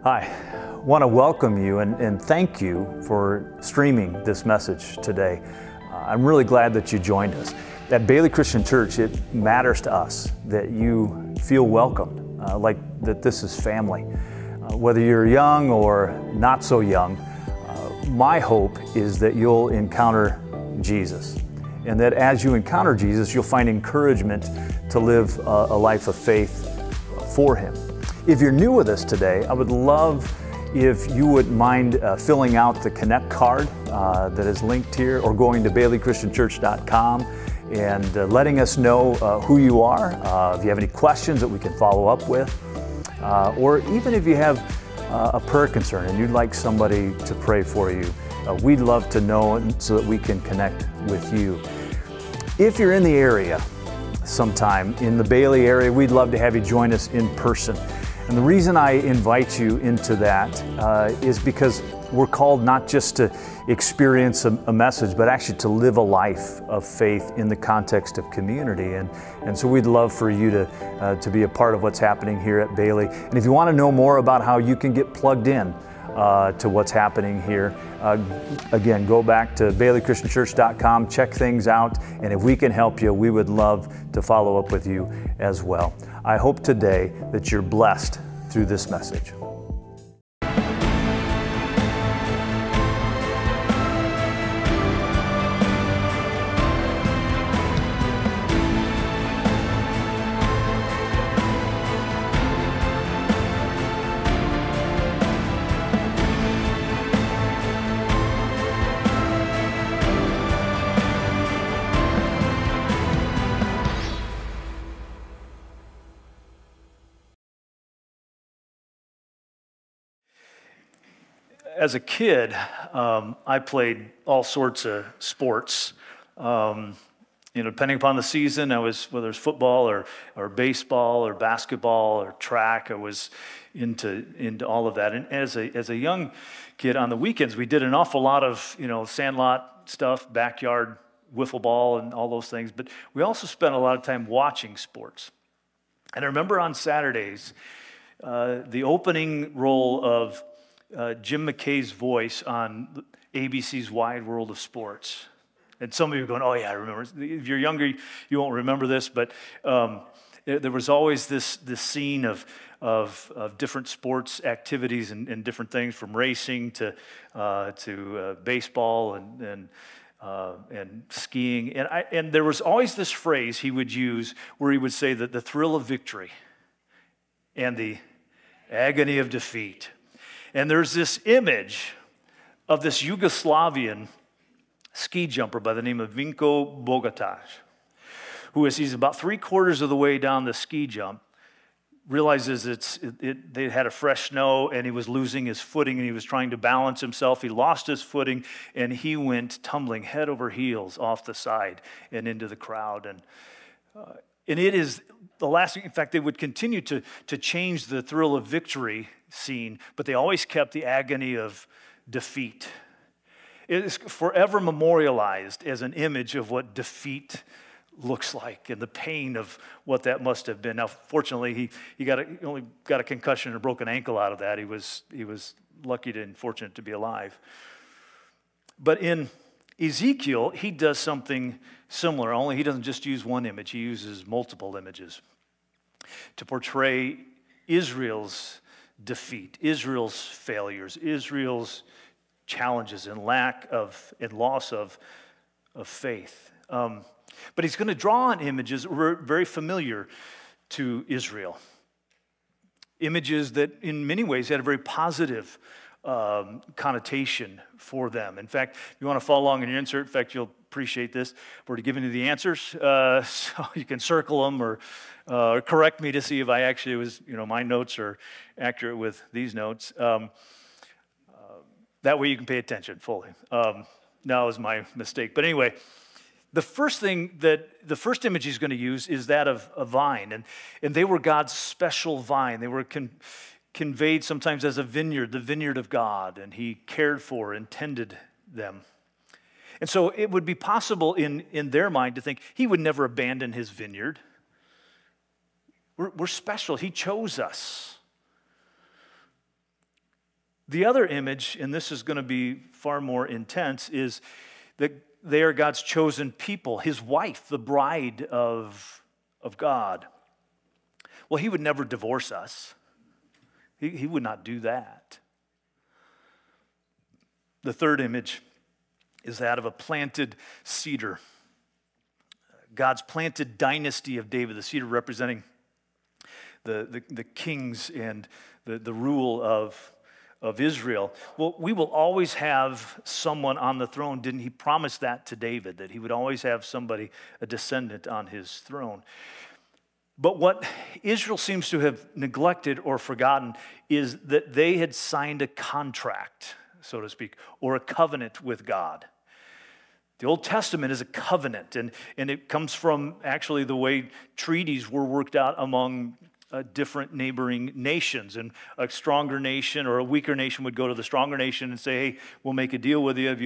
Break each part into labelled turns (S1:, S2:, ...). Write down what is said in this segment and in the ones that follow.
S1: Hi, I want to welcome you and thank you for streaming this message today. I'm really glad that you joined us. At Bailey Christian Church, it matters to us that you feel welcomed, like that this is family. Whether you're young or not so young, my hope is that you'll encounter Jesus, and that as you encounter Jesus, you'll find encouragement to live a life of faith for Him. If you're new with us today, I would love if you wouldn't mind filling out the Connect card that is linked here, or going to baileychristianchurch.com and letting us know who you are, if you have any questions that we can follow up with, or even if you have a prayer concern and you'd like somebody to pray for you, we'd love to know so that we can connect with you. If you're in the area sometime, in the Bailey area, we'd love to have you join us in person. And the reason I invite you into that is because we're called not just to experience a message, but actually to live a life of faith in the context of community. And so we'd love for you to be a part of what's happening here at Bailey. And if you want to know more about how you can get plugged in to what's happening here, again, go back to baileychristianchurch.com, check things out, and if we can help you, we would love to follow up with you as well. I hope today that you're blessed through this message. As a kid, I played all sorts of sports. Depending upon the season, whether it's football or baseball or basketball or track, I was into all of that. And as a young kid, on the weekends, we did an awful lot of sandlot stuff, backyard wiffle ball, and all those things. But we also spent a lot of time watching sports. And I remember on Saturdays, the opening role of Jim McKay's voice on ABC's Wide World of Sports. And some of you are going, oh yeah, I remember. If you're younger, you won't remember this, but there was always this scene of different sports activities and different things, from racing to baseball and skiing. And there was always this phrase he would use where he would say that the thrill of victory and the agony of defeat. And there's this image of this Yugoslavian ski jumper by the name of Vinko Bogataj, he's about 3/4 of the way down the ski jump, realizes they had a fresh snow, and he was losing his footing, and he was trying to balance himself. He lost his footing, and he went tumbling head over heels off the side and into the crowd. And it is the last thing. In fact, they would continue to change the thrill of victory scene, but they always kept the agony of defeat. It is forever memorialized as an image of what defeat looks like and the pain of what that must have been. Now, fortunately, he only got a concussion and a broken ankle out of that. He was lucky and fortunate to be alive. But in Ezekiel, he does something similar, only he doesn't just use one image. He uses multiple images to portray Israel's defeat, Israel's failures, Israel's challenges and loss of faith. But he's going to draw on images that were very familiar to Israel. Images that in many ways had a very positive connotation for them. In fact, if you want to follow along in your insert, in fact, you'll appreciate this. We're giving you the answers, so you can circle them or correct me to see if I actually my notes are accurate with these notes. That way you can pay attention fully. That was my mistake. But anyway, the first image he's going to use is that of a vine. And they were God's special vine. They were conveyed sometimes as a vineyard, the vineyard of God. And he cared for and tended them. And so it would be possible in their mind to think he would never abandon his vineyard. We're special. He chose us. The other image, and this is going to be far more intense, is that they are God's chosen people, his wife, the bride of God. Well, he would never divorce us. He would not do that. The third image is that of a planted cedar. God's planted dynasty of David, the cedar representing the kings and the rule of Israel. Well, we will always have someone on the throne. Didn't he promise that to David, that he would always have somebody, a descendant on his throne? But what Israel seems to have neglected or forgotten is that they had signed a contract, so to speak, or a covenant with God. The Old Testament is a covenant, and it comes from actually the way treaties were worked out among different neighboring nations. And a stronger nation or a weaker nation would go to the stronger nation and say, hey, we'll make a deal with you if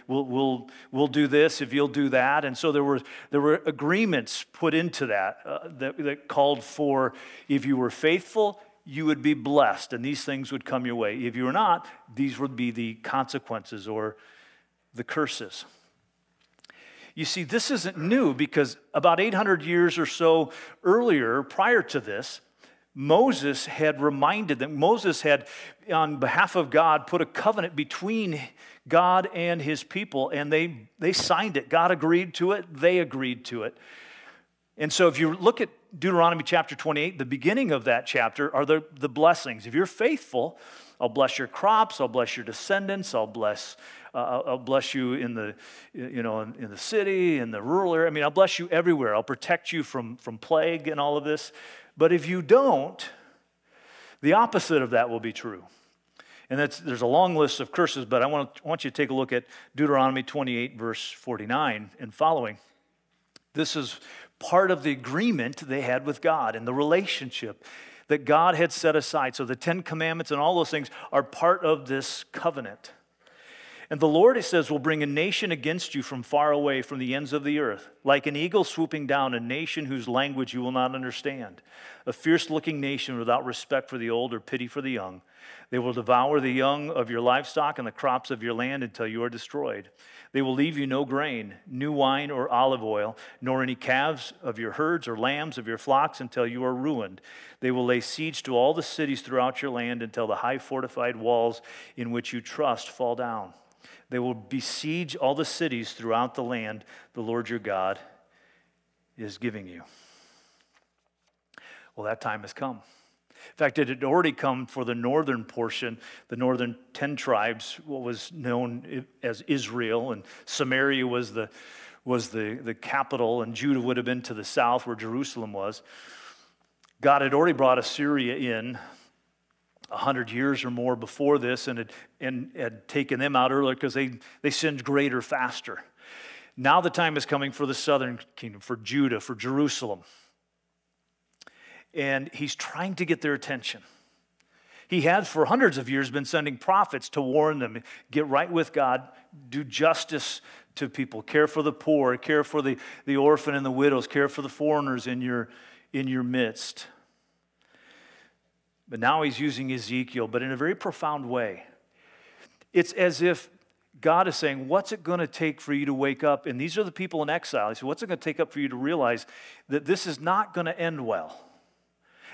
S1: we'll do this, if you'll do that. And so there were agreements put into that called for, if you were faithful, you would be blessed, and these things would come your way. If you were not, these would be the consequences or the curses. You see, this isn't new, because about 800 years or so earlier, prior to this, Moses had reminded them, Moses had, on behalf of God, put a covenant between God and his people, and they signed it. God agreed to it, they agreed to it. And so if you look at Deuteronomy chapter 28, the beginning of that chapter are the blessings. If you're faithful, I'll bless your crops, I'll bless your descendants, I'll bless you in the city, in the rural area. I mean, I'll bless you everywhere. I'll protect you from plague and all of this. But if you don't, the opposite of that will be true. And there's a long list of curses, but I want you to take a look at Deuteronomy 28, verse 49 and following. This is part of the agreement they had with God and the relationship that God had set aside. So the 10 Commandments and all those things are part of this covenant. And the Lord, it says, will bring a nation against you from far away, from the ends of the earth, like an eagle swooping down, a nation whose language you will not understand, a fierce-looking nation without respect for the old or pity for the young. They will devour the young of your livestock and the crops of your land until you are destroyed. They will leave you no grain, new wine or olive oil, nor any calves of your herds or lambs of your flocks until you are ruined. They will lay siege to all the cities throughout your land until the high fortified walls in which you trust fall down. They will besiege all the cities throughout the land the Lord your God is giving you. Well, that time has come. In fact, it had already come for the northern portion, the northern 10 tribes, what was known as Israel, and Samaria was the capital, and Judah would have been to the south where Jerusalem was. God had already brought Assyria in 100 years or more before this, and had taken them out earlier because they sinned greater, faster. Now the time is coming for the southern kingdom, for Judah, for Jerusalem. And he's trying to get their attention. He had for hundreds of years been sending prophets to warn them, get right with God, do justice to people, care for the poor, care for the orphan and the widows, care for the foreigners in your midst. But now he's using Ezekiel, but in a very profound way. It's as if God is saying, what's it going to take for you to wake up? And these are the people in exile. He said, what's it going to take up for you to realize that this is not going to end well?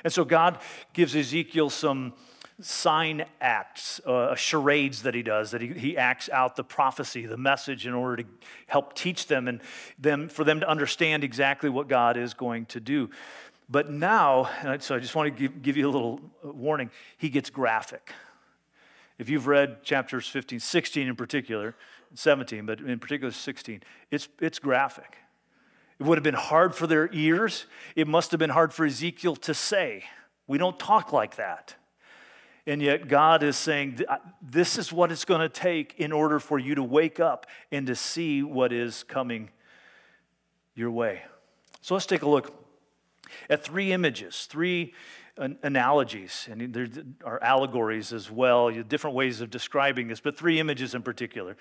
S1: And so God gives Ezekiel some sign acts, charades that he does, that he acts out the prophecy, the message, in order to help teach them and for them to understand exactly what God is going to do. But now, so I just want to give you a little warning, he gets graphic. If you've read chapters 15, 16 in particular, 17, but in particular 16, it's graphic. It would have been hard for their ears. It must have been hard for Ezekiel to say. We don't talk like that. And yet God is saying, this is what it's going to take in order for you to wake up and to see what is coming your way. So let's take a look at three images, three analogies, and there are allegories as well, different ways of describing this, but three images in particular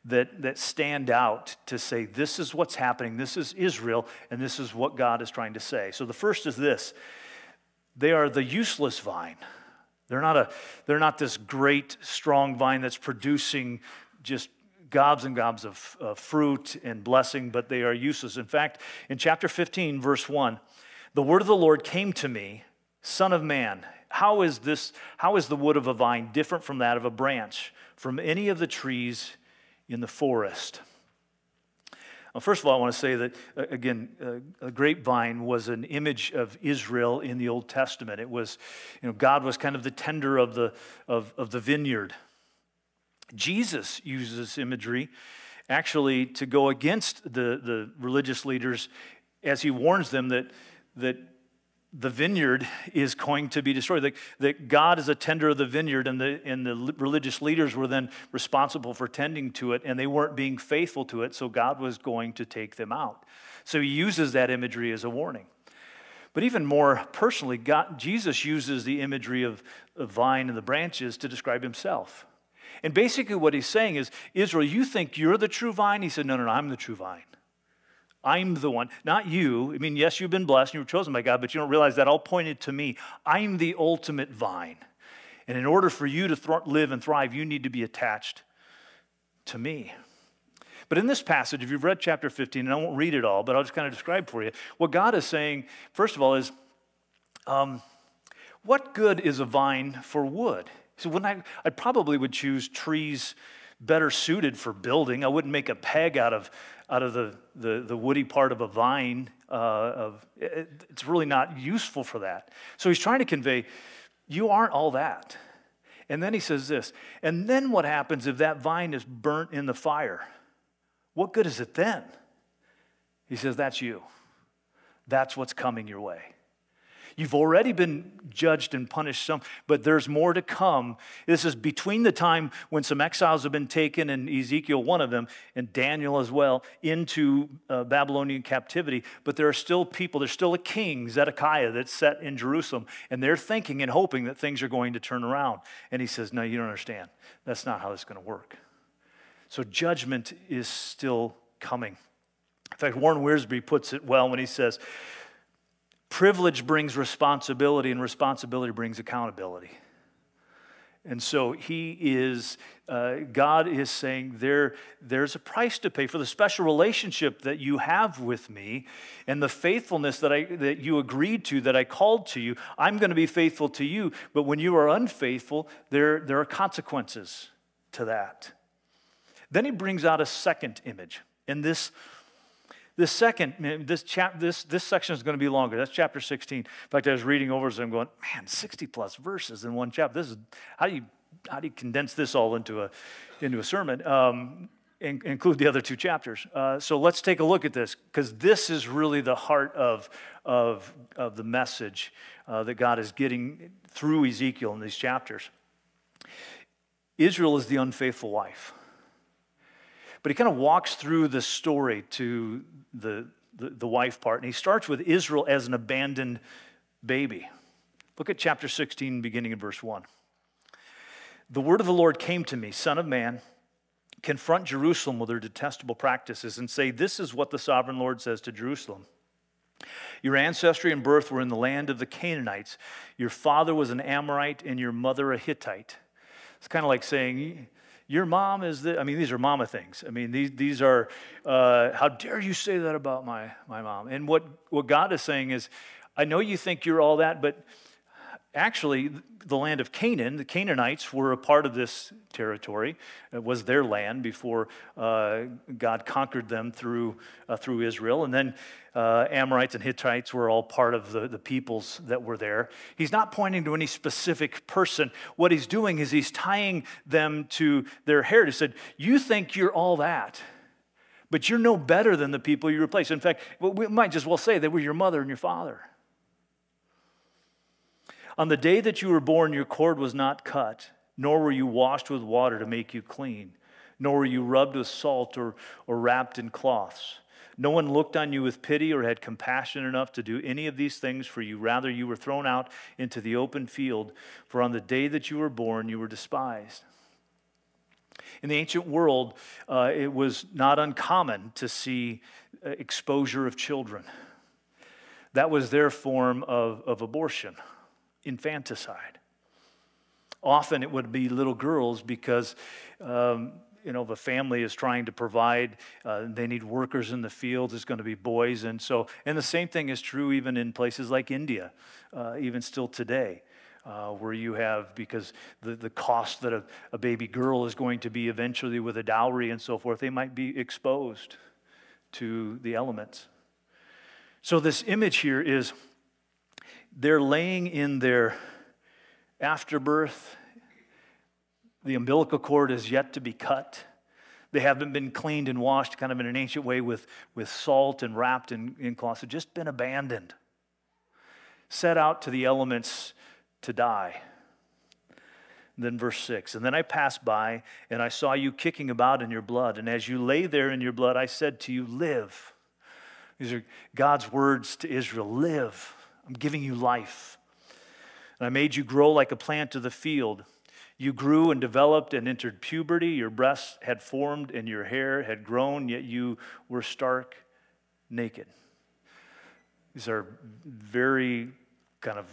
S1: that stand out to say this is what's happening, this is Israel, and this is what God is trying to say. So the first is this: they are the useless vine They're not this great, strong vine that's producing just gobs and gobs of fruit and blessing, but they are useless. In fact, in chapter 15, verse 1, the word of the Lord came to me, Son of man, how is the wood of a vine different from that of a branch, from any of the trees in the forest? Well, first of all, I want to say that, again, a grapevine was an image of Israel in the Old Testament. It was, God was kind of the tender of the vineyard. Jesus uses imagery actually to go against the religious leaders as he warns them that the vineyard is going to be destroyed, that God is a tender of the vineyard, and the religious leaders were then responsible for tending to it, and they weren't being faithful to it, so God was going to take them out. So he uses that imagery as a warning. But even more personally, Jesus uses the imagery of the vine and the branches to describe himself. And basically what he's saying is, Israel, you think you're the true vine? He said, no, I'm the true vine. I'm the one, not you. I mean, yes, you've been blessed and you were chosen by God, but you don't realize that all pointed to me. I'm the ultimate vine. And in order for you to live and thrive, you need to be attached to me. But in this passage, if you've read chapter 15, and I won't read it all, but I'll just kind of describe for you, what God is saying, first of all, is, what good is a vine for wood? So I probably would choose trees better suited for building. I wouldn't make a peg out of the woody part of a vine. It's really not useful for that. So he's trying to convey, you aren't all that. And then he says this, and then what happens if that vine is burnt in the fire? What good is it then? He says, that's you. That's what's coming your way. You've already been judged and punished some, but there's more to come. This is between the time when some exiles have been taken, and Ezekiel, one of them, and Daniel as well, into Babylonian captivity. But there are still people, there's still a king, Zedekiah, that's set in Jerusalem, and they're thinking and hoping that things are going to turn around. And he says, no, you don't understand. That's not how it's going to work. So judgment is still coming. In fact, Warren Wiersbe puts it well when he says, privilege brings responsibility, and responsibility brings accountability. And so God is saying there's a price to pay for the special relationship that you have with me and the faithfulness that you agreed to, that I called to you. I'm going to be faithful to you, but when you are unfaithful, there are consequences to that. Then he brings out a second image. And this section is going to be longer. That's chapter 16. In fact, I was reading over, so I'm going, man, 60 plus verses in one chapter. This is how do you condense this all into a sermon and include the other two chapters? So let's take a look at this, because this is really the heart of the message that God is getting through Ezekiel in these chapters. Israel is the unfaithful wife. But he kind of walks through the story to the wife part. And he starts with Israel as an abandoned baby. Look at chapter 16, beginning in verse 1. The word of the Lord came to me, Son of man, confront Jerusalem with their detestable practices and say, this is what the sovereign Lord says to Jerusalem. Your ancestry and birth were in the land of the Canaanites. Your father was an Amorite and your mother a Hittite. It's kind of like saying, your mom is these are mama things. I mean, these are, how dare you say that about my mom? And what God is saying is, I know you think you're all that, but actually, the land of Canaan, the Canaanites were a part of this territory. It was their land before God conquered them through Israel. And then Amorites and Hittites were all part of the peoples that were there. He's not pointing to any specific person. What he's doing is he's tying them to their heritage. He said, you think you're all that, but you're no better than the people you replace. In fact, we might just well say they were your mother and your father. On the day that you were born, your cord was not cut, nor were you washed with water to make you clean, nor were you rubbed with salt or wrapped in cloths. No one looked on you with pity or had compassion enough to do any of these things for you. Rather, you were thrown out into the open field, for on the day that you were born, you were despised. In the ancient world, it was not uncommon to see exposure of children. That was their form of abortion. Infanticide. Often it would be little girls because if a family is trying to provide, they need workers in the fields, it's going to be boys. And the same thing is true even in places like India, even still today, where you have, because the cost that a baby girl is going to be eventually with a dowry and so forth, they might be exposed to the elements. So this image here is they're laying in their afterbirth. The umbilical cord is yet to be cut. They haven't been cleaned and washed kind of in an ancient way with salt and wrapped in cloths. They've just been abandoned, set out to the elements to die. And then verse 6, and then I passed by, and I saw you kicking about in your blood. And as you lay there in your blood, I said to you, live. These are God's words to Israel, live. I'm giving you life. And I made you grow like a plant of the field. You grew and developed and entered puberty. Your breasts had formed and your hair had grown, yet you were stark naked. These are very kind of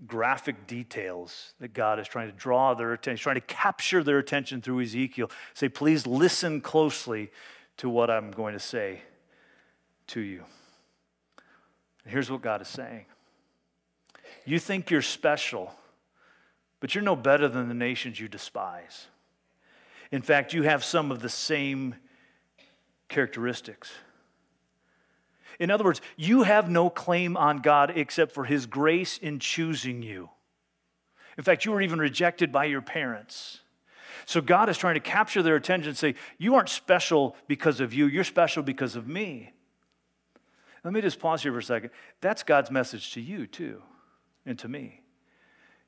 S1: graphic details that God is trying to draw their attention. He's trying to capture their attention through Ezekiel. Say, please listen closely to what I'm going to say to you. And here's what God is saying. You think you're special, but you're no better than the nations you despise. In fact, you have some of the same characteristics. In other words, you have no claim on God except for His grace in choosing you. In fact, you were even rejected by your parents. So God is trying to capture their attention and say, you aren't special because of you, you're special because of me. Let me just pause here for a second. That's God's message to you too, and to me.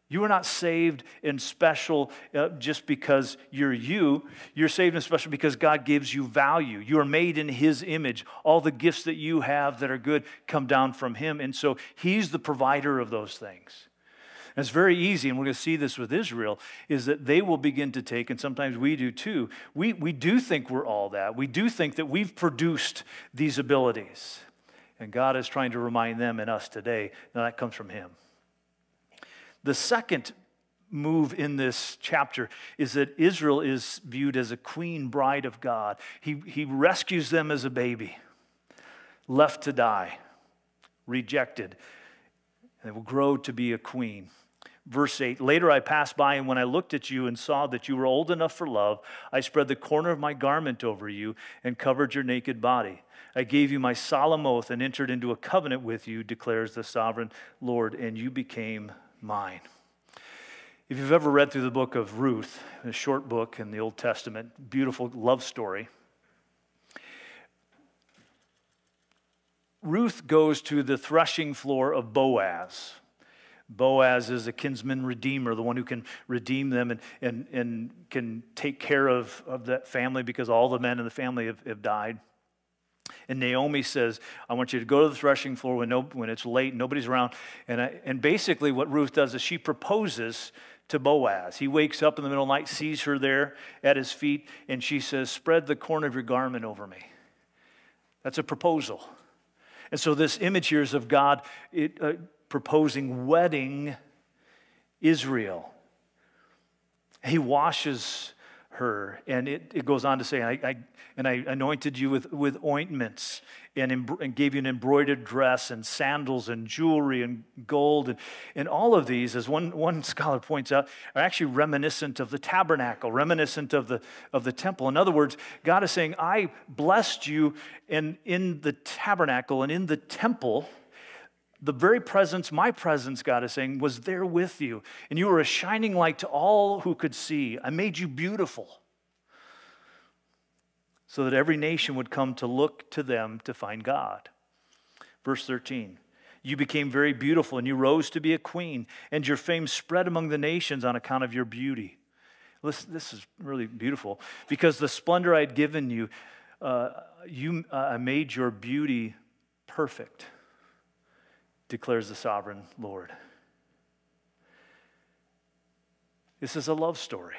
S1: You are not saved and special just because you're you. You're saved and special because God gives you value. You are made in His image. All the gifts that you have that are good come down from Him. And so He's the provider of those things. And it's very easy, and we're going to see this with Israel, is that they will begin to take, and sometimes we do too, we do think we're all that. We do think that we've produced these abilities. And God is trying to remind them and us today that comes from Him. The second move in this chapter is that Israel is viewed as a queen bride of God. He rescues them as a baby, left to die, rejected, and will grow to be a queen. Verse 8, later I passed by, and when I looked at you and saw that you were old enough for love, I spread the corner of my garment over you and covered your naked body. I gave you my solemn oath and entered into a covenant with you, declares the sovereign Lord, and you became mine. If you've ever read through the book of Ruth, a short book in the Old Testament, beautiful love story, Ruth goes to the threshing floor of Boaz. Boaz is a kinsman redeemer, the one who can redeem them and can take care of that family because all the men in the family have died. And Naomi says, I want you to go to the threshing floor when it's late, nobody's around. And basically what Ruth does is she proposes to Boaz. He wakes up in the middle of the night, sees her there at his feet, and she says, spread the corner of your garment over me. That's a proposal. And so this image here is of God proposing wedding Israel. He washes her, and it goes on to say, I anointed you with ointments and gave you an embroidered dress and sandals and jewelry and gold. And all of these, as one scholar points out, are actually reminiscent of the tabernacle, reminiscent of the temple. In other words, God is saying, I blessed you in the tabernacle and in the temple. The very presence, my presence, God is saying, was there with you. And you were a shining light to all who could see. I made you beautiful so that every nation would come to look to them to find God. Verse 13, you became very beautiful and you rose to be a queen, and your fame spread among the nations on account of your beauty. Listen, this is really beautiful. Because the splendor I had given you, I made your beauty perfect, declares the sovereign Lord. This is a love story.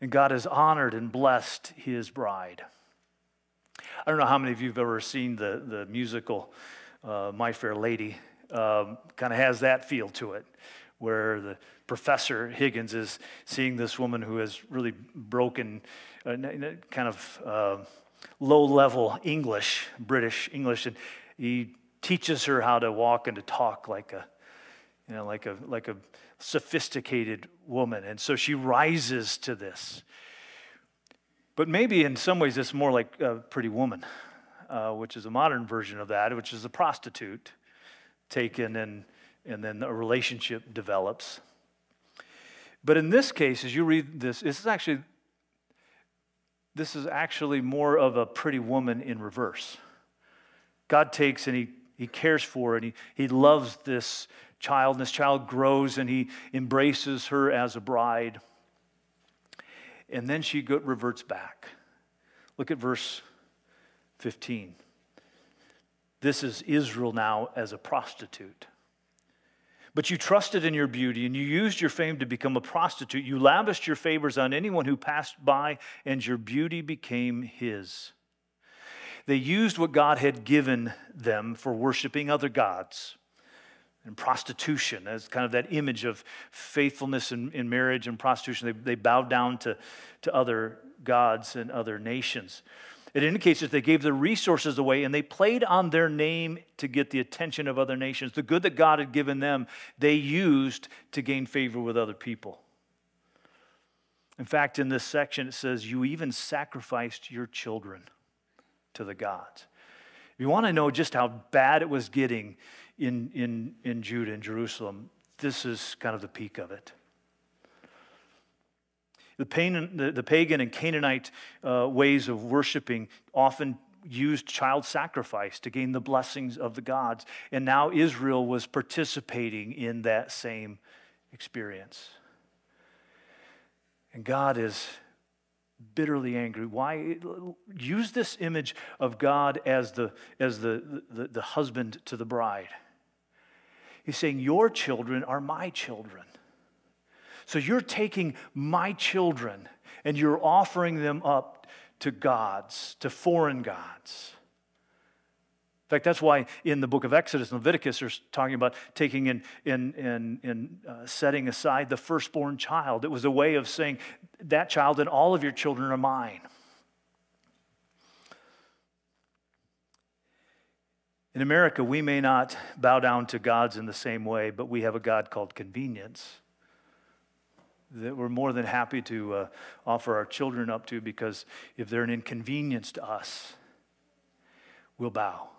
S1: And God has honored and blessed His bride. I don't know how many of you have ever seen the musical My Fair Lady. Kind of has that feel to it, where the Professor Higgins is seeing this woman who has really broken kind of low-level English, British English, and he teaches her how to walk and to talk like a sophisticated woman. And so she rises to this. But maybe in some ways it's more like a Pretty Woman, which is a modern version of that, which is a prostitute taken and then a relationship develops. But in this case, as you read this, this is actually more of a Pretty Woman in reverse. God takes and he cares for her, and he loves this child, and this child grows, and he embraces her as a bride. And then she reverts back. Look at verse 15. This is Israel now as a prostitute. But you trusted in your beauty, and you used your fame to become a prostitute. You lavished your favors on anyone who passed by, and your beauty became his. They used what God had given them for worshiping other gods. And prostitution, as kind of that image of faithfulness in marriage and prostitution, they bowed down to other gods and other nations. It indicates that they gave their resources away and they played on their name to get the attention of other nations. The good that God had given them, they used to gain favor with other people. In fact, in this section, it says, you even sacrificed your children to the gods. If you want to know just how bad it was getting in Judah and Jerusalem, this is kind of the peak of it. The pagan and Canaanite ways of worshiping often used child sacrifice to gain the blessings of the gods. And now Israel was participating in that same experience. And God is bitterly angry. Why? Use this image of God as the husband to the bride. He's saying, your children are my children. So you're taking my children and you're offering them up to gods, to foreign gods. In fact, that's why in the book of Exodus and Leviticus, they're talking about taking and setting aside the firstborn child. It was a way of saying, that child and all of your children are mine. In America, we may not bow down to gods in the same way, but we have a God called convenience that we're more than happy to offer our children up to, because if they're an inconvenience to us, we'll bow.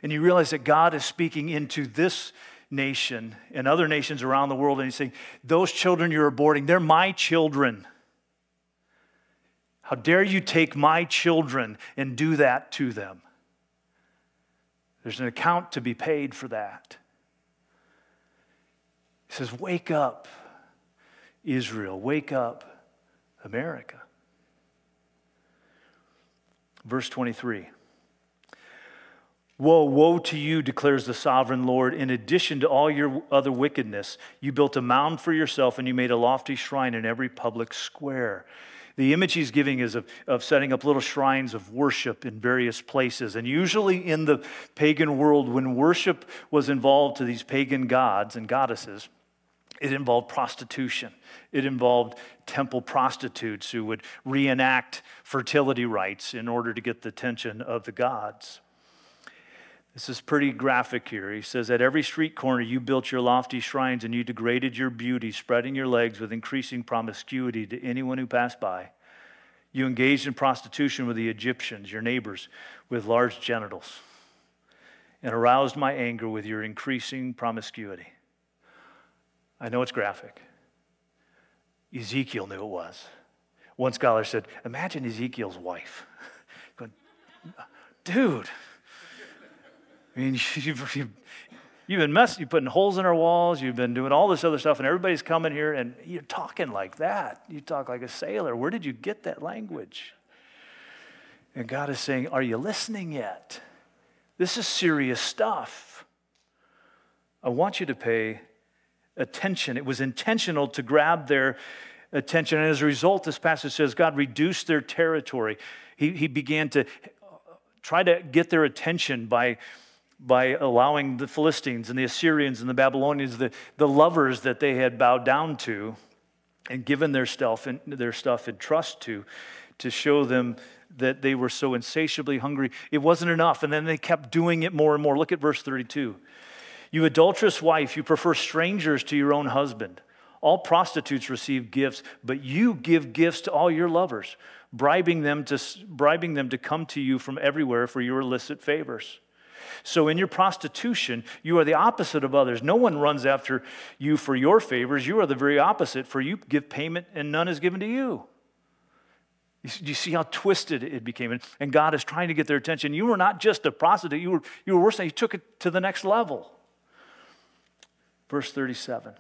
S1: And you realize that God is speaking into this nation and other nations around the world, and he's saying, those children you're aborting, they're my children. How dare you take my children and do that to them? There's an account to be paid for that. He says, wake up, Israel. Wake up, America. Verse 23. Woe, woe to you, declares the sovereign Lord. In addition to all your other wickedness, you built a mound for yourself and you made a lofty shrine in every public square. The image he's giving is of setting up little shrines of worship in various places. And usually in the pagan world, when worship was involved to these pagan gods and goddesses, it involved prostitution. It involved temple prostitutes who would reenact fertility rites in order to get the attention of the gods. This is pretty graphic here. He says, at every street corner you built your lofty shrines and you degraded your beauty, spreading your legs with increasing promiscuity to anyone who passed by. You engaged in prostitution with the Egyptians, your neighbors, with large genitals, and aroused my anger with your increasing promiscuity. I know it's graphic. Ezekiel knew it was. One scholar said, imagine Ezekiel's wife. Going, dude, I mean, you've been messing, you're putting holes in our walls, you've been doing all this other stuff, and everybody's coming here, and you're talking like that. You talk like a sailor. Where did you get that language? And God is saying, are you listening yet? This is serious stuff. I want you to pay attention. It was intentional to grab their attention, and as a result, this passage says God reduced their territory. He began to try to get their attention by by allowing the Philistines and the Assyrians and the Babylonians, the lovers that they had bowed down to and given their stuff and trust to show them that they were so insatiably hungry. It wasn't enough, and then they kept doing it more and more. Look at verse 32. You adulterous wife, you prefer strangers to your own husband. All prostitutes receive gifts, but you give gifts to all your lovers, bribing them to come to you from everywhere for your illicit favors. So in your prostitution, you are the opposite of others. No one runs after you for your favors. You are the very opposite, for you give payment and none is given to you. You see how twisted it became? And God is trying to get their attention. You were not just a prostitute. You were worse than that. You took it to the next level. Verse 37.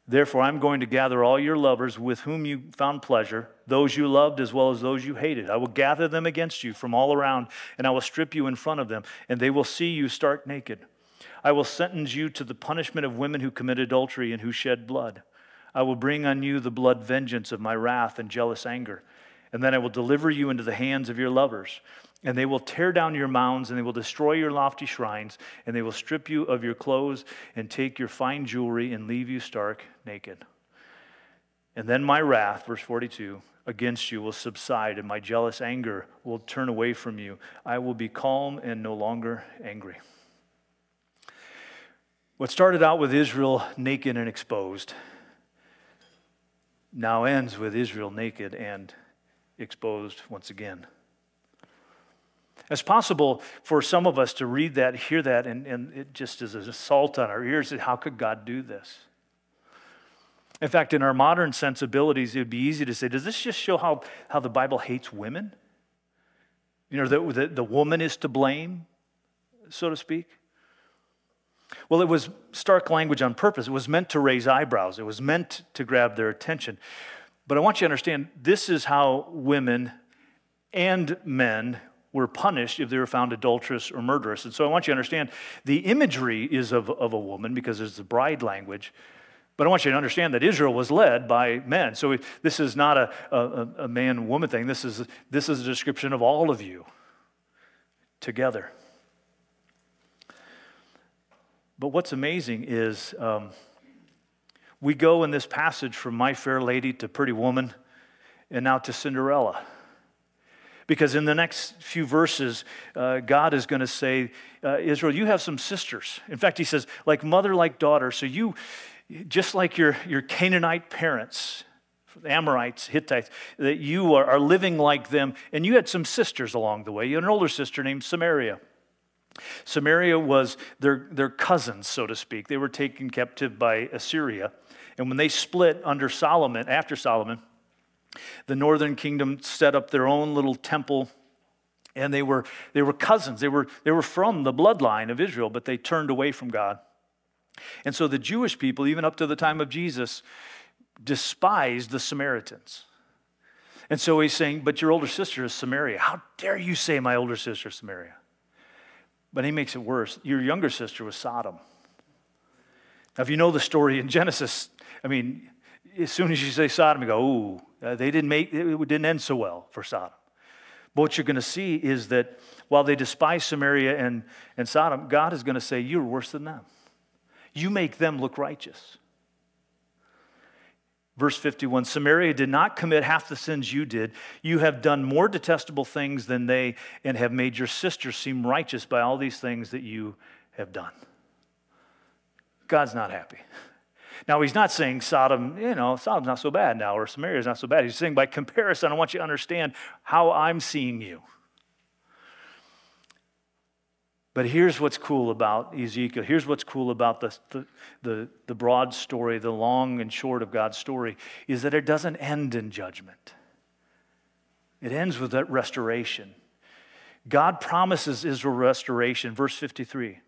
S1: Therefore, I'm going to gather all your lovers with whom you found pleasure, those you loved as well as those you hated. I will gather them against you from all around, and I will strip you in front of them, and they will see you stark naked. I will sentence you to the punishment of women who commit adultery and who shed blood. I will bring on you the blood vengeance of my wrath and jealous anger, and then I will deliver you into the hands of your lovers. And they will tear down your mounds, and they will destroy your lofty shrines, and they will strip you of your clothes and take your fine jewelry and leave you stark naked. And then my wrath, verse 42, against you will subside, and my jealous anger will turn away from you. I will be calm and no longer angry. What started out with Israel naked and exposed now ends with Israel naked and exposed once again. It's possible for some of us to read that, hear that, and it just is an assault on our ears. How could God do this? In fact, in our modern sensibilities, it would be easy to say, does this just show how the Bible hates women? You know, that the woman is to blame, so to speak? Well, it was stark language on purpose. It was meant to raise eyebrows. It was meant to grab their attention. But I want you to understand, this is how women and men were punished if they were found adulterous or murderous. And so I want you to understand, the imagery is of a woman because it's the bride language. But I want you to understand that Israel was led by men. So this is not a man-woman thing. This is a description of all of you together. But what's amazing is we go in this passage from My Fair Lady to Pretty Woman and now to Cinderella. Because in the next few verses, God is going to say, Israel, you have some sisters. In fact, he says, like mother, like daughter. So you, just like your Canaanite parents, Amorites, Hittites, that you are living like them. And you had some sisters along the way. You had an older sister named Samaria. Samaria was their cousins, so to speak. They were taken captive by Assyria. And when they split under Solomon, after Solomon, the northern kingdom set up their own little temple, and they were cousins. They were from the bloodline of Israel, but they turned away from God. And so the Jewish people, even up to the time of Jesus, despised the Samaritans. And so he's saying, but your older sister is Samaria. How dare you say my older sister is Samaria? But he makes it worse. Your younger sister was Sodom. Now, if you know the story in Genesis, I mean, as soon as you say Sodom, you go, ooh, it didn't end so well for Sodom. But what you're going to see is that while they despise Samaria and Sodom, God is going to say, you're worse than them. You make them look righteous. Verse 51, Samaria did not commit half the sins you did. You have done more detestable things than they and have made your sisters seem righteous by all these things that you have done. God's not happy. Now, he's not saying Sodom's not so bad now, or Samaria's not so bad. He's saying by comparison, I want you to understand how I'm seeing you. But here's what's cool about Ezekiel. Here's what's cool about the broad story, the long and short of God's story, is that it doesn't end in judgment. It ends with that restoration. God promises Israel restoration. Verse 53.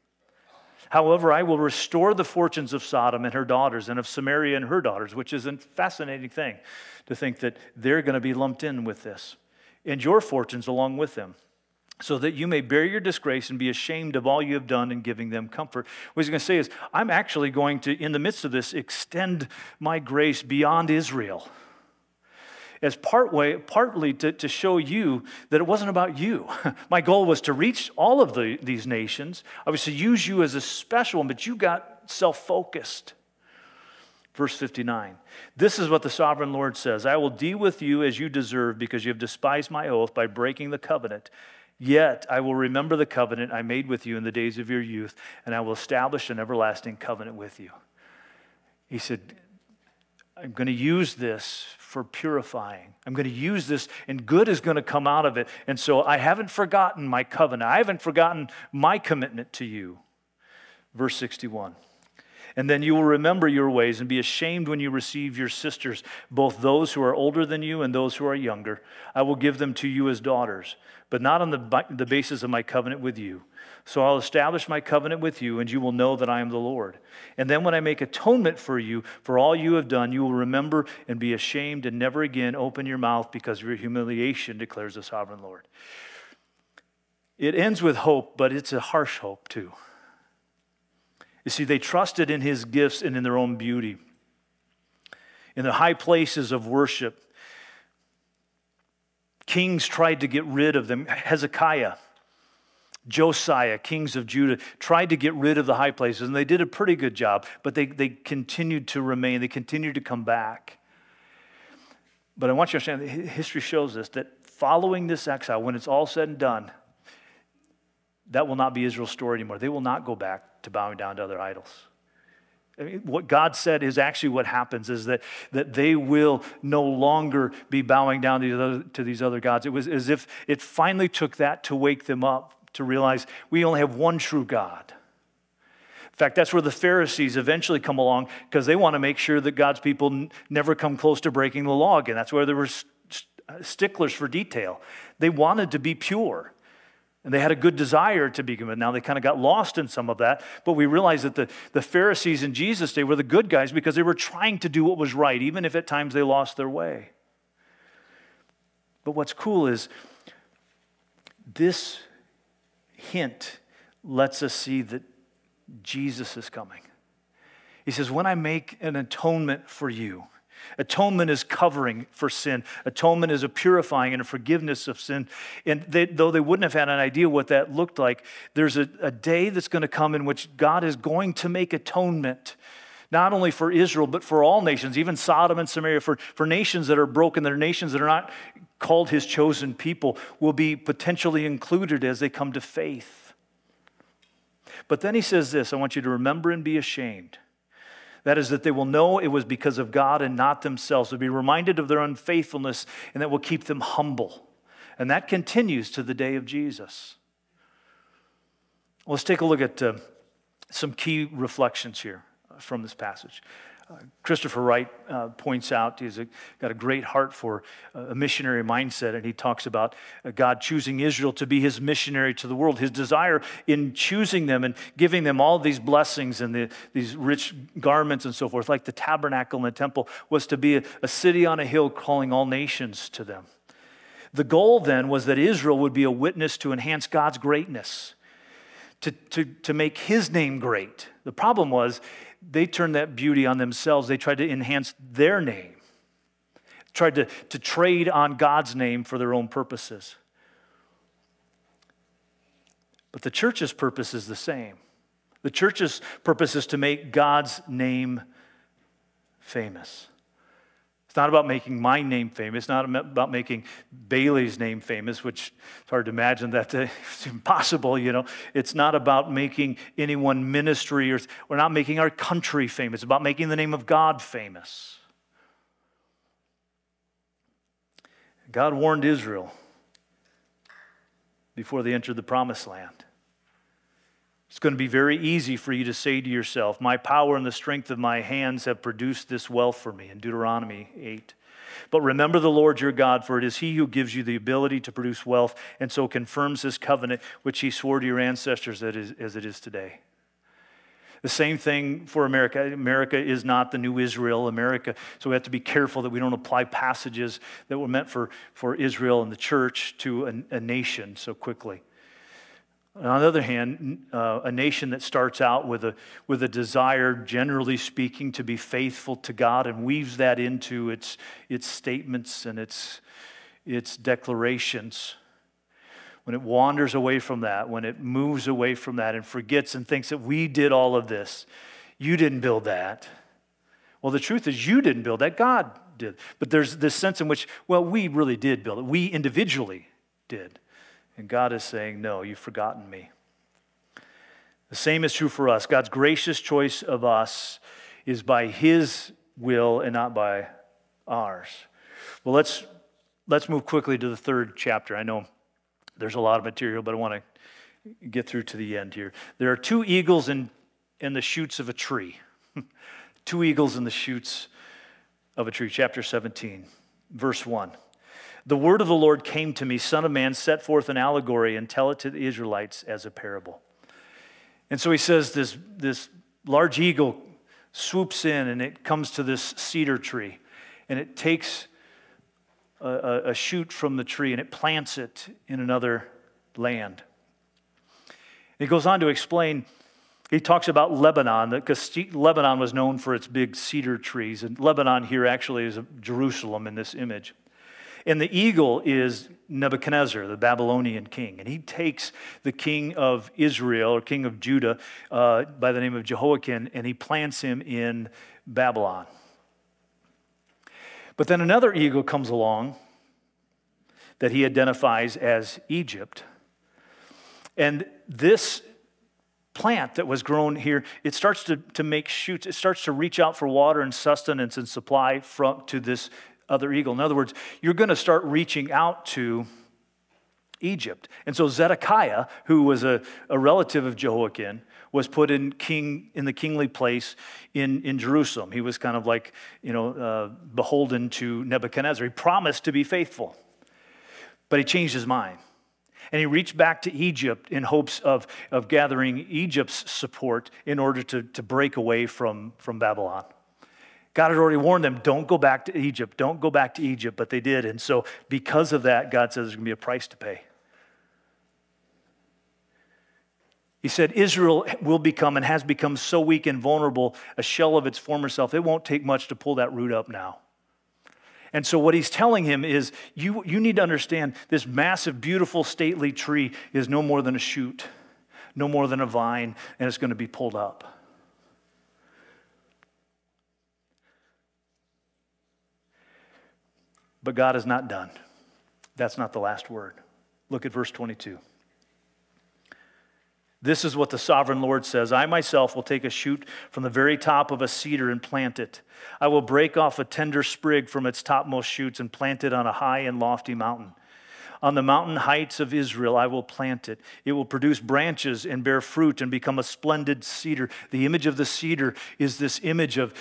S1: However, I will restore the fortunes of Sodom and her daughters and of Samaria and her daughters, which is a fascinating thing to think that they're going to be lumped in with this, and your fortunes along with them, so that you may bear your disgrace and be ashamed of all you have done in giving them comfort. What he's going to say is, I'm actually going to, in the midst of this, extend my grace beyond Israel. as partly to show you that it wasn't about you. My goal was to reach all of these nations. I was to use you as a special one, but you got self-focused. Verse 59, this is what the sovereign Lord says, I will deal with you as you deserve because you have despised my oath by breaking the covenant. Yet I will remember the covenant I made with you in the days of your youth, and I will establish an everlasting covenant with you. He said, I'm going to use this for purifying. I'm going to use this, and good is going to come out of it. And so I haven't forgotten my covenant. I haven't forgotten my commitment to you. Verse 61. And then you will remember your ways and be ashamed when you receive your sisters, both those who are older than you and those who are younger. I will give them to you as daughters, but not on the basis of my covenant with you. So I'll establish my covenant with you, and you will know that I am the Lord. And then when I make atonement for you, for all you have done, you will remember and be ashamed and never again open your mouth because of your humiliation, declares the sovereign Lord. It ends with hope, but it's a harsh hope too. You see, they trusted in his gifts and in their own beauty. In the high places of worship, kings tried to get rid of them. Hezekiah, Josiah, kings of Judah, tried to get rid of the high places, and they did a pretty good job, but they continued to remain. They continued to come back. But I want you to understand, history shows us that following this exile, when it's all said and done, that will not be Israel's story anymore. They will not go back to bowing down to other idols. I mean, what God said is actually what happens is that they will no longer be bowing down to these other gods. It was as if it finally took that to wake them up, to realize we only have one true God. In fact, that's where the Pharisees eventually come along because they want to make sure that God's people never come close to breaking the law again. That's where there were sticklers for detail. They wanted to be pure. And they had a good desire to be good. Now they kind of got lost in some of that. But we realize that the Pharisees in Jesus' day were the good guys because they were trying to do what was right, even if at times they lost their way. But what's cool is this hint lets us see that Jesus is coming. He says, when I make an atonement for you, atonement is covering for sin. Atonement is a purifying and a forgiveness of sin. And though they wouldn't have had an idea what that looked like, there's a day that's going to come in which God is going to make atonement, not only for Israel, but for all nations, even Sodom and Samaria, for nations that are broken, that are nations that are not called his chosen people, will be potentially included as they come to faith. But then he says this, I want you to remember and be ashamed. That is, that they will know it was because of God and not themselves. They'll be reminded of their unfaithfulness, and that will keep them humble. And that continues to the day of Jesus. Let's take a look at some key reflections here from this passage. Christopher Wright points out, he's got a great heart for a missionary mindset, and he talks about God choosing Israel to be his missionary to the world. His desire in choosing them and giving them all these blessings and these rich garments and so forth, like the tabernacle and the temple, was to be a city on a hill calling all nations to them. The goal then was that Israel would be a witness to enhance God's greatness, to make his name great. The problem was, they turned that beauty on themselves. They tried to enhance their name, tried to trade on God's name for their own purposes. But the church's purpose is the same. The church's purpose is to make God's name famous. It's not about making my name famous. It's not about making Bailey's name famous, which it's hard to imagine that it's impossible, you know. It's not about making any one ministry, or we're not making our country famous. It's about making the name of God famous. God warned Israel before they entered the promised land. It's going to be very easy for you to say to yourself, my power and the strength of my hands have produced this wealth for me, in Deuteronomy 8. But remember the Lord your God, for it is he who gives you the ability to produce wealth, and so confirms his covenant, which he swore to your ancestors as it is today. The same thing for America. America is not the new Israel, America. So we have to be careful that we don't apply passages that were meant for Israel and the church to a nation so quickly. On the other hand, a nation that starts out with a desire, generally speaking, to be faithful to God and weaves that into its statements and its declarations, when it wanders away from that, when it moves away from that and forgets and thinks that we did all of this, you didn't build that. Well, the truth is you didn't build that, God did. But there's this sense in which, well, we really did build it. We individually did. And God is saying, no, you've forgotten me. The same is true for us. God's gracious choice of us is by His will and not by ours. Well, let's move quickly to the third chapter. I know there's a lot of material, but I want to get through to the end here. There are two eagles in the shoots of a tree. Two eagles in the shoots of a tree. Chapter 17, verse 1. The word of the Lord came to me, Son of man, set forth an allegory and tell it to the Israelites as a parable. And so he says this large eagle swoops in and it comes to this cedar tree and it takes a shoot from the tree and it plants it in another land. He goes on to explain, he talks about Lebanon, because Lebanon was known for its big cedar trees, and Lebanon here actually is Jerusalem in this image. And the eagle is Nebuchadnezzar, the Babylonian king. And he takes the king of Israel, or king of Judah, by the name of Jehoiakim, and he plants him in Babylon. But then another eagle comes along that he identifies as Egypt. And this plant that was grown here, it starts to make shoots. It starts to reach out for water and sustenance and supply to this other eagle. In other words, you're going to start reaching out to Egypt. And so Zedekiah, who was a relative of Jehoiakim, was put in the kingly place in Jerusalem. He was kind of like, beholden to Nebuchadnezzar. He promised to be faithful, but he changed his mind. And he reached back to Egypt in hopes of gathering Egypt's support in order to break away from Babylon. God had already warned them, don't go back to Egypt, don't go back to Egypt, but they did. And so because of that, God says there's going to be a price to pay. He said, Israel will become and has become so weak and vulnerable, a shell of its former self, it won't take much to pull that root up now. And so what he's telling him is, you need to understand this massive, beautiful, stately tree is no more than a shoot, no more than a vine, and it's going to be pulled up. But God is not done. That's not the last word. Look at verse 22. This is what the sovereign Lord says. I myself will take a shoot from the very top of a cedar and plant it. I will break off a tender sprig from its topmost shoots and plant it on a high and lofty mountain. On the mountain heights of Israel I will plant it. It will produce branches and bear fruit and become a splendid cedar. The image of the cedar is this image of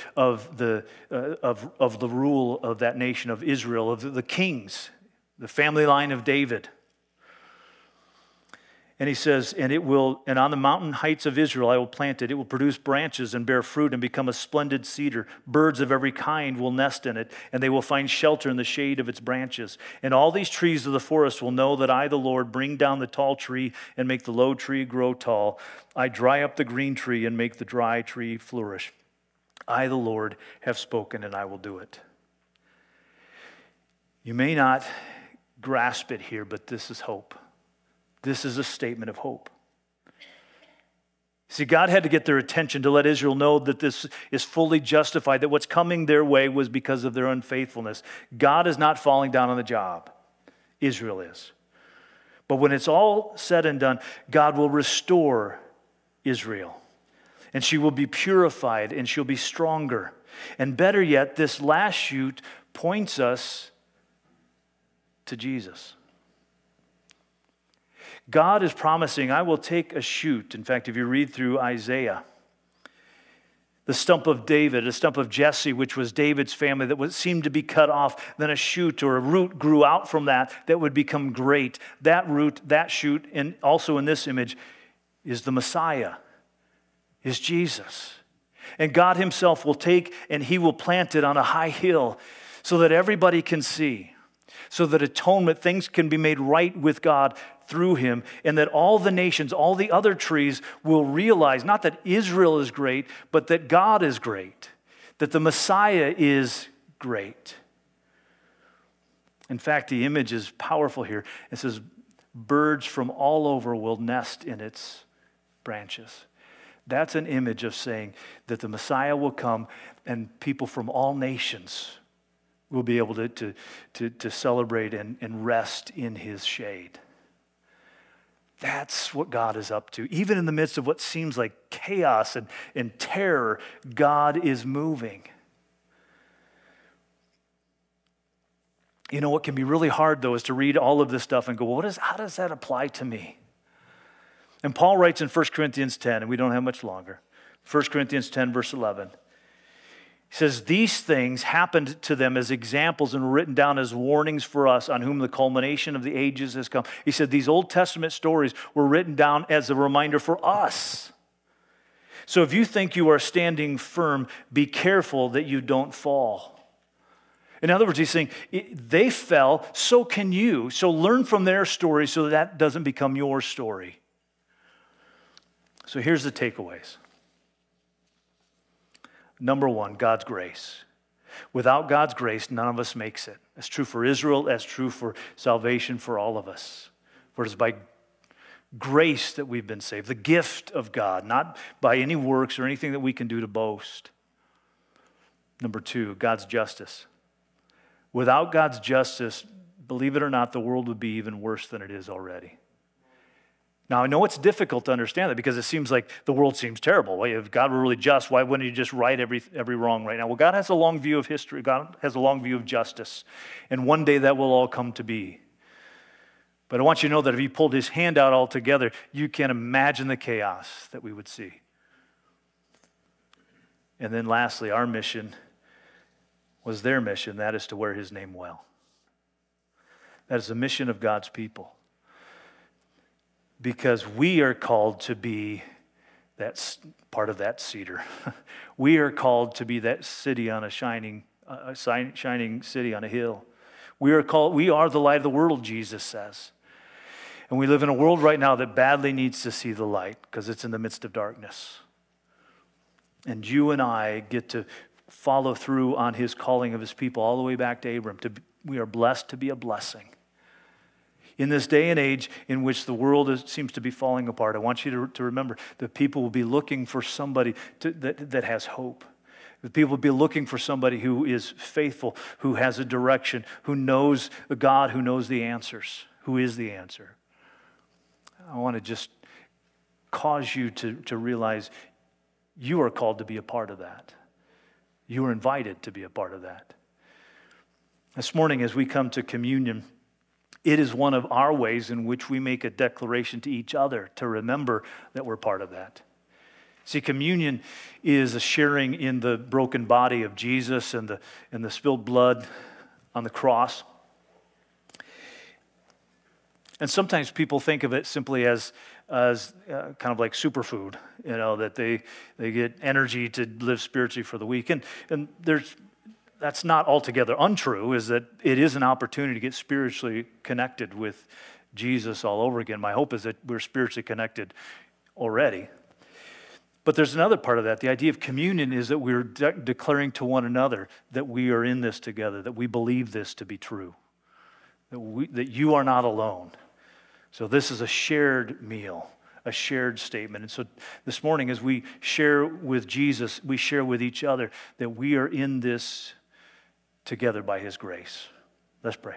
S1: the rule of that nation of Israel, of the kings, the family line of David. And he says, and on the mountain heights of Israel I will plant it. It will produce branches and bear fruit and become a splendid cedar. Birds of every kind will nest in it, and they will find shelter in the shade of its branches. And all these trees of the forest will know that I, the Lord, bring down the tall tree and make the low tree grow tall. I dry up the green tree and make the dry tree flourish. I, the Lord, have spoken, and I will do it. You may not grasp it here, but this is hope. This is a statement of hope. See, God had to get their attention to let Israel know that this is fully justified, that what's coming their way was because of their unfaithfulness. God is not falling down on the job. Israel is. But when it's all said and done, God will restore Israel. And she will be purified and she'll be stronger. And better yet, this last shoot points us to Jesus. God is promising, I will take a shoot. In fact, if you read through Isaiah, the stump of David, a stump of Jesse, which was David's family that seemed to be cut off, then a shoot or a root grew out from that would become great. That root, that shoot, and also in this image, is the Messiah, is Jesus. And God himself will take and he will plant it on a high hill so that everybody can see, so that atonement, things can be made right with God through him, and that all the nations, all the other trees will realize not that Israel is great, but that God is great, that the Messiah is great. In fact, the image is powerful here. It says, birds from all over will nest in its branches. That's an image of saying that the Messiah will come and people from all nations will be able to celebrate and rest in his shade. That's what God is up to. Even in the midst of what seems like chaos and terror, God is moving. You know, what can be really hard, though, is to read all of this stuff and go, well, how does that apply to me? And Paul writes in 1 Corinthians 10, and we don't have much longer. 1 Corinthians 10, verse 11. He says, these things happened to them as examples and were written down as warnings for us, on whom the culmination of the ages has come. He said these Old Testament stories were written down as a reminder for us. So if you think you are standing firm, be careful that you don't fall. In other words, he's saying, they fell, so can you. So learn from their story so that doesn't become your story. So here's the takeaways. Number one, God's grace. Without God's grace, none of us makes it. That's true for Israel. That's true for salvation for all of us. For it is by grace that we've been saved, the gift of God, not by any works or anything that we can do to boast. Number two, God's justice. Without God's justice, believe it or not, the world would be even worse than it is already. Now, I know it's difficult to understand that because it seems like the world seems terrible. Well, if God were really just, why wouldn't he just right every wrong right now? Well, God has a long view of history. God has a long view of justice. And one day that will all come to be. But I want you to know that if he pulled his hand out altogether, you can imagine the chaos that we would see. And then lastly, our mission was their mission. That is to wear his name well. That is the mission of God's people. Because we are called to be that part of that cedar. We are called to be that city on a shining city on a hill. We are the light of the world, Jesus says. And we live in a world right now that badly needs to see the light because it's in the midst of darkness. And you and I get to follow through on his calling of his people all the way back to Abram. We are blessed to be a blessing. In this day and age in which the world seems to be falling apart, I want you to remember that people will be looking for somebody that has hope. That people will be looking for somebody who is faithful, who has a direction, who knows the God, who knows the answers, who is the answer. I want to just cause you to realize you are called to be a part of that. You are invited to be a part of that. This morning, as we come to communion, it is one of our ways in which we make a declaration to each other to remember that we're part of that. See, communion is a sharing in the broken body of Jesus and the spilled blood on the cross. And sometimes people think of it simply as kind of like superfood, that they get energy to live spiritually for the week. And that's not altogether untrue, is that it is an opportunity to get spiritually connected with Jesus all over again. My hope is that we're spiritually connected already. But there's another part of that. The idea of communion is that we're declaring to one another that we are in this together, that we believe this to be true, that you are not alone. So this is a shared meal, a shared statement. And so this morning, as we share with Jesus, we share with each other that we are in this together by his grace. Let's pray.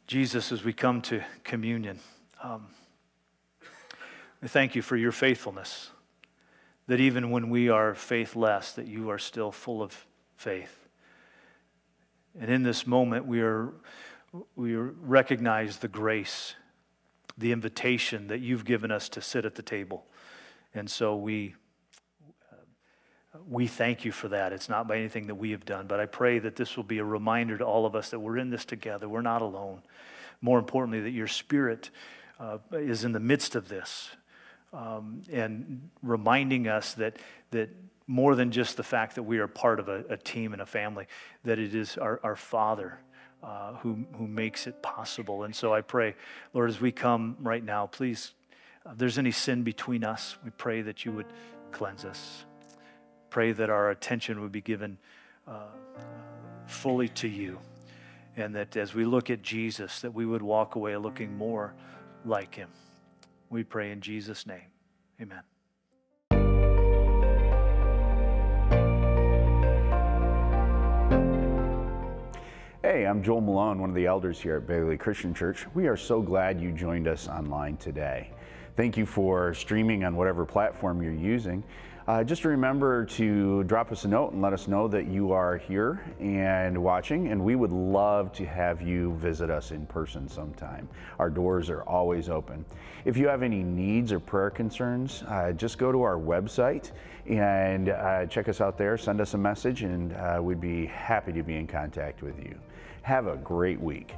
S1: Jesus, as we come to communion, we thank you for your faithfulness, that even when we are faithless, that you are still full of faith. And in this moment, we recognize the grace, the invitation that you've given us to sit at the table. And so we thank you for that. It's not by anything that we have done, but I pray that this will be a reminder to all of us that we're in this together. We're not alone. More importantly, that your Spirit is in the midst of this and reminding us that more than just the fact that we are part of a team and a family, that it is our Father who makes it possible. And so I pray, Lord, as we come right now, please, if there's any sin between us, we pray that you would cleanse us. Pray that our attention would be given fully to you, and that as we look at Jesus, that we would walk away looking more like him. We pray in Jesus' name. Amen.
S2: Hey, I'm Joel Malone, one of the elders here at Bailey Christian Church. We are so glad you joined us online today. Thank you for streaming on whatever platform you're using. Just remember to drop us a note and let us know that you are here and watching, and we would love to have you visit us in person sometime. Our doors are always open. If you have any needs or prayer concerns, just go to our website and check us out there, send us a message, and we'd be happy to be in contact with you. Have a great week.